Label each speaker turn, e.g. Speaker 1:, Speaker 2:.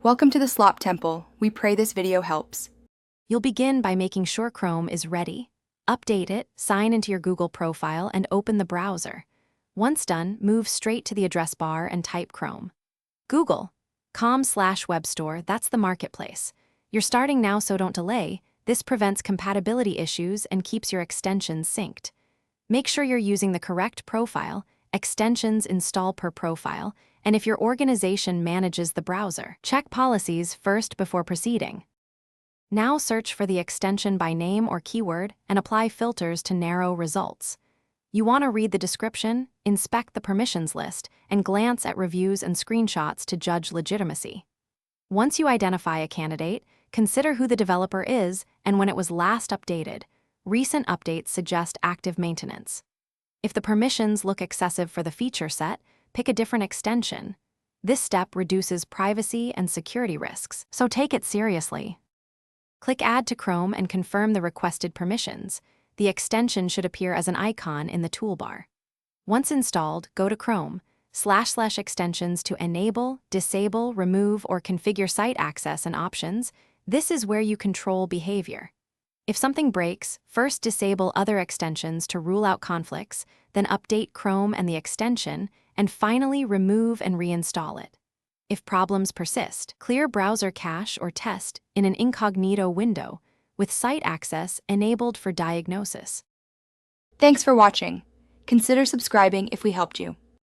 Speaker 1: Welcome to the Slop Temple. We pray this video helps.
Speaker 2: You'll begin by making sure Chrome is ready. Update it, sign into your Google profile, and open the browser. Once done, move straight to the address bar and type Chrome. Google.com/webstore, that's the marketplace. You're starting now, so don't delay. This prevents compatibility issues and keeps your extensions synced. Make sure you're using the correct profile, extensions install per profile, and if your organization manages the browser. Check policies first before proceeding. Now search for the extension by name or keyword and apply filters to narrow results. You want to read the description, inspect the permissions list, and glance at reviews and screenshots to judge legitimacy. Once you identify a candidate, consider who the developer is and when it was last updated. Recent updates suggest active maintenance. If the permissions look excessive for the feature set, pick a different extension. This step reduces privacy and security risks, so take it seriously. Click Add to Chrome and confirm the requested permissions. The extension should appear as an icon in the toolbar. Once installed, go to Chrome//extensions to enable, disable, remove, or configure site access and options. This is where you control behavior. If something breaks, first disable other extensions to rule out conflicts, then update Chrome and the extension, and finally remove and reinstall it. If problems persist, clear browser cache or test in an incognito window with site access enabled for diagnosis.
Speaker 1: Thanks for watching. Consider subscribing if we helped you.